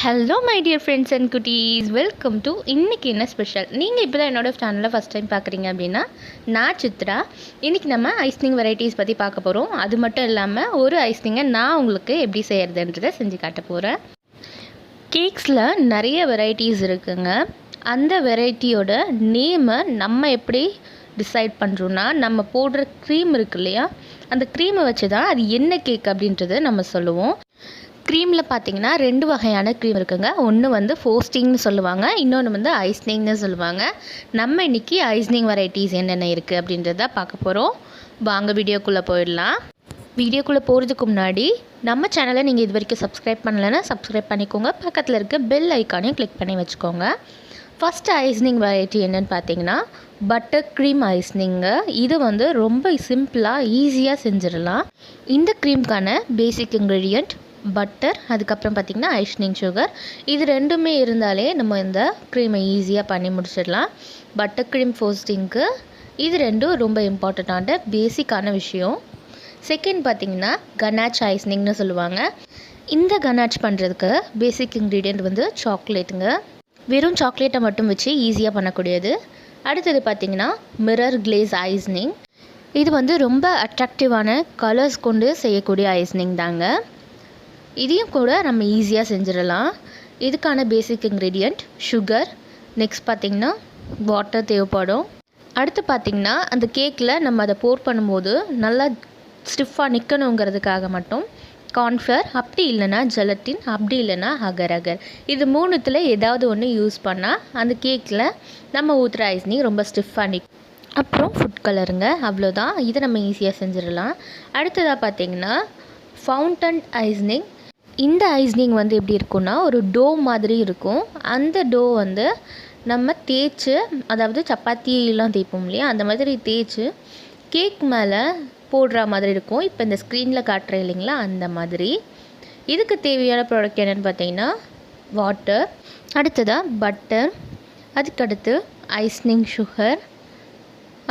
Hello my dear friends and kutties, welcome to இன்னைக்கு என்ன special. நீங்கள் இப்போ தான் என்னோட சேனலை ஃபஸ்ட் டைம் பார்க்குறீங்க அப்படின்னா நான் சித்ரா. இன்றைக்கி நம்ம ஐஸ்னிங் வெரைட்டிஸ் பற்றி பார்க்க போகிறோம். அது மட்டும் இல்லாமல் ஒரு ஐஸ்னிங்கை நான் உங்களுக்கு எப்படி செய்கிறதுன்றதை செஞ்சு காட்ட போகிறேன். கேக்ஸில் நிறைய வெரைட்டிஸ் இருக்குங்க. அந்த வெரைட்டியோட நேமை நம்ம எப்படி டிசைட் பண்ணுறோன்னா, நம்ம போடுற க்ரீம் இருக்கு இல்லையா, அந்த க்ரீமை வச்சு தான் அது என்ன கேக் அப்படின்றத நம்ம சொல்லுவோம். க்ரீமில் பார்த்தீங்கன்னா 2 வகையான க்ரீம் இருக்குங்க. ஒன்று வந்து ஃபோஸ்டிங்னு சொல்லுவாங்க, இன்னொன்று வந்து ஐஸ்னிங்னு சொல்லுவாங்க. நம்ம இன்றைக்கி ஐஸ்னிங் வெரைட்டிஸ் என்னென்ன இருக்குது அப்படின்றத பார்க்க போகிறோம். வாங்க வீடியோக்குள்ளே போயிடலாம். வீடியோக்குள்ளே போகிறதுக்கு முன்னாடி நம்ம சேனலை நீங்கள் இது வரைக்கும் சப்ஸ்கிரைப் பண்ணலைன்னா சப்ஸ்கிரைப் பண்ணிக்கோங்க. பக்கத்தில் இருக்க பெல் ஐக்கானையும் கிளிக் பண்ணி வச்சுக்கோங்க. ஃபஸ்ட்டு ஐஸ்னிங் வெரைட்டி என்னென்னு பார்த்தீங்கன்னா பட்டர் க்ரீம் ஐஸ்னிங்கு. இது வந்து ரொம்ப சிம்பிளாக ஈஸியாக செஞ்சிடலாம். இந்த க்ரீம்க்கான பேசிக் இன்க்ரீடியண்ட் பட்டர், அதுக்கப்புறம் பார்த்திங்கன்னா ஐஸ்னிங் சுகர். இது ரெண்டுமே இருந்தாலே நம்ம இந்த க்ரீமை ஈஸியாக பண்ணி முடிச்சிடலாம். பட்டர் க்ரீம் ஃபோஸ்டிங்க்கு இது ரெண்டும் ரொம்ப இம்பார்ட்டண்ட்டான பேசிக்கான விஷயம். செகண்ட் பார்த்திங்கன்னா கனாச் ஐஸ்னிங்னு சொல்லுவாங்க. இந்த கனாச் பண்ணுறதுக்கு பேசிக் இன்க்ரீடியண்ட் வந்து சாக்லேட்டுங்க. வெறும் சாக்லேட்டை மட்டும் வச்சு ஈஸியாக பண்ணக்கூடியது. அடுத்தது பார்த்திங்கன்னா மிரர் கிளேஸ் ஐஸ்னிங். இது வந்து ரொம்ப அட்ராக்டிவான கலர்ஸ் கொண்டு செய்யக்கூடிய ஐஸ்னிங் தாங்க. இதையும் கூட நம்ம ஈஸியாக செஞ்சிடலாம். இதுக்கான பேசிக் இன்க்ரீடியண்ட் சுகர், நெக்ஸ்ட் பார்த்திங்கன்னா வாட்டர் தேவைப்படும். அடுத்து பார்த்திங்கன்னா அந்த கேக்கில் நம்ம அதை போர் பண்ணும்போது நல்லா ஸ்டிஃபாக நிற்கணுங்கிறதுக்காக மட்டும் கார்ன்ஃப்ளவர், அப்படி இல்லைன்னா ஜெலட்டின், அப்படி இல்லைன்னா அகர் அகர். இது மூணுத்தில் ஏதாவது ஒன்று யூஸ் பண்ணால் அந்த கேக்கில் நம்ம ஊற்றுற ஐஸ்னிங் ரொம்ப ஸ்டிஃபாக நிற்கும். அப்புறம் ஃபுட் கலருங்க, அவ்வளோதான். இதை நம்ம ஈஸியாக செஞ்சிடலாம். அடுத்ததாக பார்த்திங்கன்னா ஃபவுண்டன் ஐஸ்னிங். இந்த ஐஸ்னிங் வந்து எப்படி இருக்குன்னா ஒரு டோ மாதிரி இருக்கும். அந்த டோ வந்து நம்ம தேய்ச்சி, அதாவது சப்பாத்திலாம் தேய்ப்போம் இல்லையா, அந்த மாதிரி தேய்ச்சி கேக் மேலே போடுற மாதிரி இருக்கும். இப்போ இந்த ஸ்க்ரீனில் காட்டுறேன் இல்லைங்களா, அந்த மாதிரி. இதுக்கு தேவையான ப்ராடக்ட் என்னென்னு பார்த்தீங்கன்னா வாட்டர், அடுத்ததாக பட்டர், அதுக்கடுத்து ஐஸ்னிங் சுகர்,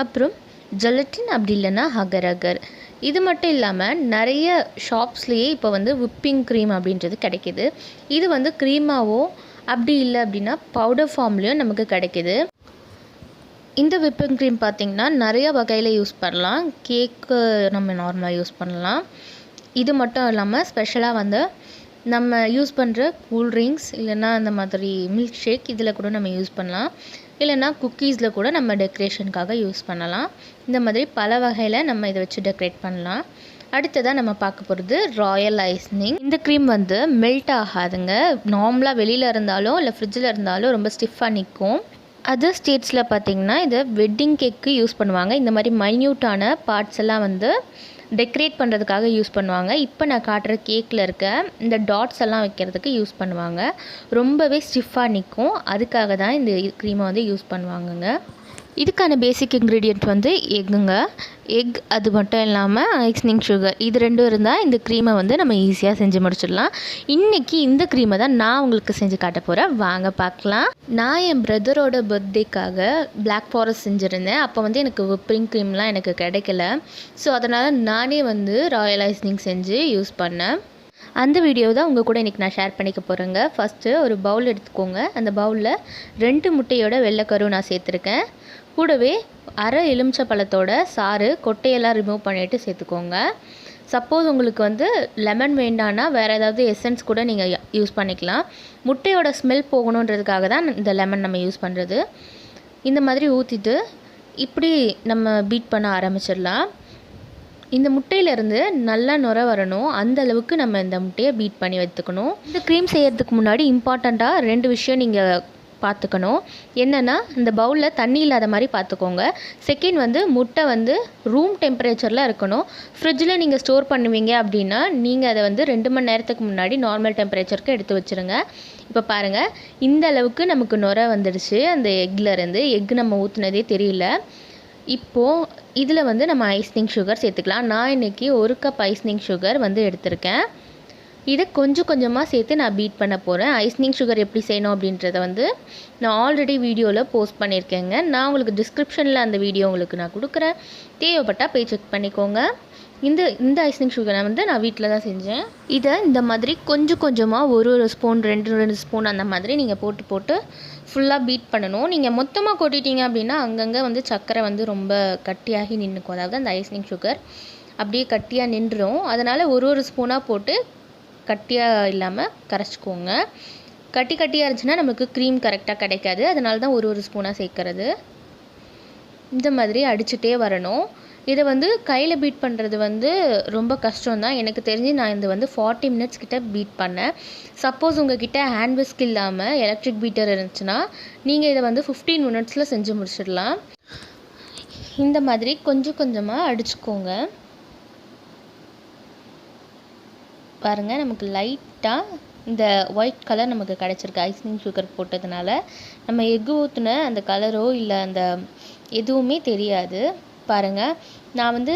அப்புறம் ஜெலட்டின், அப்படி இல்லைன்னா அகர் அகர். இது மட்டும் இல்லாமல் நிறைய ஷாப்ஸ்லேயே இப்போ வந்து விப்பிங் க்ரீம் அப்படின்றது கிடைக்கிது. இது வந்து க்ரீமாவோ அப்படி இல்லை அப்படின்னா பவுடர் ஃபார்ம்லேயும் நமக்கு கிடைக்கிது. இந்த விப்பிங் க்ரீம் பார்த்திங்கன்னா நிறைய வகையில் யூஸ் பண்ணலாம். கேக்கு நம்ம நார்மலாக யூஸ் பண்ணலாம். இது மட்டும் இல்லாமல் ஸ்பெஷலாக வந்து நம்ம யூஸ் பண்ணுற கூல்ட்ரிங்க்ஸ், இல்லைன்னா அந்த மாதிரி மில்க் ஷேக், இதில் கூட நம்ம யூஸ் பண்ணலாம். இல்லைன்னா குக்கீஸில் கூட நம்ம டெக்கரேஷனுக்காக யூஸ் பண்ணலாம். இந்த மாதிரி பல வகையில் நம்ம இதை வச்சு டெக்கரேட் பண்ணலாம். அடுத்ததாக நம்ம பார்க்க போகிறது ராயல் ஐஸ்னிங். இந்த க்ரீம் வந்து மெல்ட் ஆகாதுங்க. நார்மலாக வெளியில் இருந்தாலும் இல்லை ஃப்ரிட்ஜில் இருந்தாலும் ரொம்ப ஸ்டிஃபாக நிற்கும். அதர் ஸ்டேட்ஸில் பார்த்திங்கன்னா இதை வெட்டிங் கேக்கு யூஸ் பண்ணுவாங்க. இந்த மாதிரி மைன்யூட்டான பார்ட்ஸ் எல்லாம் வந்து டெக்கரேட் பண்ணுறதுக்காக யூஸ் பண்ணுவாங்க. இப்போ நான் காட்டுற கேக்கில் இருக்க இந்த டாட்ஸ் எல்லாம் வைக்கிறதுக்கு யூஸ் பண்ணுவாங்க. ரொம்பவே ஸ்டிஃபாக நிற்கும். அதுக்காக தான் இந்த க்ரீமை வந்து யூஸ் பண்ணுவாங்கங்க. இதுக்கான பேசிக் இன்க்ரீடியண்ட் வந்து எக்குங்க. எக், அது மட்டும் இல்லாமல் ஐஸ்னிங் சுகர், இது ரெண்டும் இருந்தால் இந்த க்ரீமை வந்து நம்ம ஈஸியாக செஞ்சு முடிச்சிடலாம். இன்றைக்கி இந்த க்ரீமை தான் நான் உங்களுக்கு செஞ்சு காட்ட போகிறேன். வாங்க பார்க்கலாம். நான் என் பிரதரோட பர்த்டேக்காக பிளாக் ஃபாரஸ்ட் செஞ்சுருந்தேன். அப்போ வந்து எனக்கு விப்பிங் க்ரீம்லாம் எனக்கு கிடைக்கல. ஸோ அதனால் நானே வந்து ராயல் ஐஸ்னிங் செஞ்சு யூஸ் பண்ணேன். அந்த வீடியோ தான் உங்கள் கூட இன்றைக்கி நான் ஷேர் பண்ணிக்க போகிறேங்க. ஃபஸ்ட்டு ஒரு பவுல் எடுத்துக்கோங்க. அந்த பவுலில் 2 முட்டையோட வெள்ளைக்கரு நான் சேர்த்துருக்கேன். கூடவே அரை எலுமிச்சை பழத்தோட சாறு, கொட்டையெல்லாம் ரிமூவ் பண்ணிவிட்டு சேர்த்துக்கோங்க. சப்போஸ் உங்களுக்கு வந்து லெமன் வேண்டான்னா வேறு ஏதாவது எசன்ஸ் கூட நீங்கள் யூஸ் பண்ணிக்கலாம். முட்டையோட ஸ்மெல் போகணுன்றதுக்காக தான் இந்த லெமன் நம்ம யூஸ் பண்ணுறது. இந்த மாதிரி ஊற்றிட்டு இப்படி நம்ம பீட் பண்ண ஆரம்பிச்சிடலாம். இந்த முட்டையிலேருந்து நல்லா நுர வரணும், அந்த அளவுக்கு நம்ம இந்த முட்டையை பீட் பண்ணி வைத்துக்கணும். இந்த க்ரீம் செய்கிறதுக்கு முன்னாடி இம்பார்ட்டண்ட்டாக 2 விஷயம் நீங்கள் பார்த்துக்கணும். என்னென்னா, இந்த பவுலில் தண்ணி இல்லாத மாதிரி பார்த்துக்கோங்க. செகண்ட் வந்து முட்டை வந்து ரூம் டெம்பரேச்சரில் இருக்கணும். ஃப்ரிட்ஜில் நீங்கள் ஸ்டோர் பண்ணுவீங்க அப்படின்னா நீங்கள் அதை வந்து 2 மணி நேரத்துக்கு முன்னாடி நார்மல் டெம்பரேச்சருக்கு எடுத்து வச்சுருங்க. இப்போ பாருங்கள், இந்த அளவுக்கு நமக்கு நுர வந்துடுச்சு. அந்த எக்லேருந்து எக் நம்ம ஊற்றுனதே தெரியல. இப்போது இதில் வந்து நம்ம ஐஸ்னிங் சுகர் சேர்த்துக்கலாம். நான் இன்றைக்கி 1 கப் ஐஸ்னிங் சுகர் வந்து எடுத்திருக்கேன். இதை கொஞ்சம் கொஞ்சமாக சேர்த்து நான் பீட் பண்ண போகிறேன். ஐஸ்னிங் சுகர் எப்படி செய்யணும் அப்படின்றத வந்து நான் ஆல்ரெடி வீடியோவில் போஸ்ட் பண்ணியிருக்கேங்க. நான் உங்களுக்கு டிஸ்கிரிப்ஷனில் அந்த வீடியோ உங்களுக்கு நான் கொடுக்குறேன். தேவைப்பட்டால் போய் செக் பண்ணிக்கோங்க. இந்த ஐசிங் சுகரை வந்து நான் வீட்டில் தான் செஞ்சேன். இதை இந்த மாதிரி கொஞ்சம் கொஞ்சமாக ஒரு ஸ்பூன் 2 ஸ்பூன் அந்த மாதிரி நீங்கள் போட்டு ஃபுல்லாக பீட் பண்ணணும். நீங்கள் மொத்தமாக கொட்டிட்டீங்க அப்படின்னா அங்கங்கே வந்து சர்க்கரை வந்து ரொம்ப கட்டியாகி நின்றுக்கும். அதாவது அந்த ஐசிங் சுகர் அப்படியே கட்டியாக நின்றுடும். அதனால் ஒரு ஸ்பூனாக போட்டு கட்டியாக இல்லாமல் கரைச்சிக்கோங்க. கட்டியாக இருந்துச்சுன்னா நமக்கு க்ரீம் கரெக்டாக கிடைக்காது. அதனால தான் ஒரு ஸ்பூனாக சேர்க்குறது. இந்த மாதிரி அடிச்சுட்டே வரணும். இதை வந்து கையில் பீட் பண்ணுறது வந்து ரொம்ப கஷ்டம்தான். எனக்கு தெரிஞ்சு நான் இது வந்து 40 மினிட்ஸ் கிட்ட பீட் பண்ணேன். சப்போஸ் உங்ககிட்ட ஹேண்ட் விஸ்க் இல்லாமல் எலக்ட்ரிக் பீட்டர் இருந்துச்சுன்னா நீங்கள் இதை வந்து 15 மினிட்ஸில் செஞ்சு முடிச்சிடலாம். இந்த மாதிரி கொஞ்சம் கொஞ்சமாக அடிச்சுக்கோங்க. பாருங்கள், நமக்கு லைட்டாக இந்த ஒயிட் கலர் நமக்கு கிடச்சிருக்கு ஐசிங் சுகர் போட்டதுனால. நம்ம எக்கு ஊற்றின அந்த கலரோ இல்லை அந்த எதுவுமே தெரியாது. பாருங்கள், நான் வந்து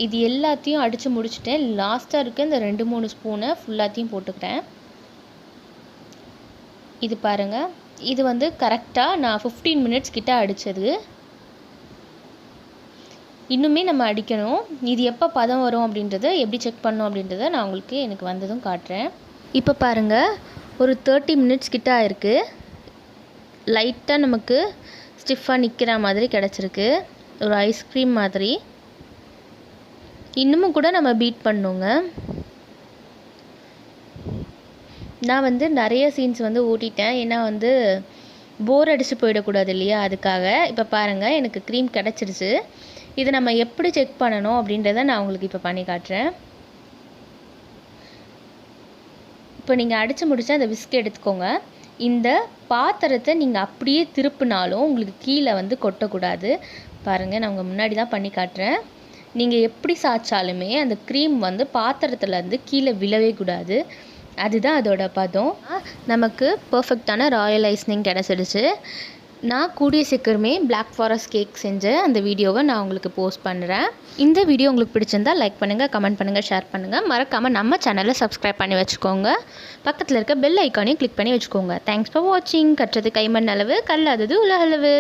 இது எல்லாத்தையும் அடித்து முடிச்சிட்டேன். லாஸ்ட்டாக இருக்க இந்த 2-3 ஸ்பூனை ஃபுல்லாத்தையும் போட்டுக்கிட்டேன். இது பாருங்கள், இது வந்து கரெக்டாக நான் 15 மினிட்ஸ் கிட்ட அடித்தது. இன்னுமே நம்ம அடிக்கணும். இது எப்போ பதம் வரும் அப்படின்றத எப்படி செக் பண்ணணும் அப்படின்றத நான் உங்களுக்கு எனக்கு வந்ததும் காட்டுறேன். இப்போ பாருங்கள், ஒரு 30 மினிட்ஸ் கிட்ட ஆயிருக்கு. லைட்டாக நமக்கு ஸ்டிஃபாக நிற்கிற மாதிரி கிடச்சிருக்கு, ஒரு ஐஸ்கிரீம் மாதிரி. இன்னமும் கூட நம்ம பீட் பண்ணோங்க. நான் வந்து நிறைய சீன்ஸ் வந்து ஓட்டிட்டேன், ஏன்னா வந்து போர் அடித்து போயிடக்கூடாது இல்லையா, அதுக்காக. இப்போ பாருங்கள், எனக்கு க்ரீம் கிடச்சிருச்சு. இதை நம்ம எப்படி செக் பண்ணணும் அப்படின்றத நான் உங்களுக்கு இப்போ பண்ணி காட்டுறேன். இப்போ நீங்கள் அடித்து முடிச்சா அந்த விஸ்க் எடுத்துக்கோங்க. இந்த பாத்திரத்தை நீங்கள் அப்படியே திருப்பினாலும் உங்களுக்கு கீழே வந்து கொட்டக்கூடாது. பாருங்கள், நான் உங்கள் முன்னாடி தான் பண்ணி காட்டுறேன். நீங்கள் எப்படி சாய்ச்சாலுமே அந்த க்ரீம் வந்து பாத்திரத்துலேருந்து கீழே விழவே கூடாது. அதுதான் அதோட பதம். நமக்கு பர்ஃபெக்டான ராயல் ஐசிங் கிடச்சிடுச்சு. நான் கூடிய சீக்கிரமே பிளாக் ஃபாரஸ்ட் கேக் செஞ்ச அந்த வீடியோவை நான் உங்களுக்கு போஸ்ட் பண்ணுறேன். இந்த வீடியோ உங்களுக்கு பிடிச்சிருந்தா லைக் பண்ணுங்கள், கமெண்ட் பண்ணுங்கள், ஷேர் பண்ணுங்கள். மறக்காமல் நம்ம சேனலை சப்ஸ்கிரைப் பண்ணி வச்சுக்கோங்க. பக்கத்தில் இருக்க பெல் ஐக்கானையும் கிளிக் பண்ணி வச்சுக்கோங்க. தேங்க்ஸ் ஃபார் வாட்சிங். கற்றது கைமண் அளவு, கல்லாதது உலகளவு.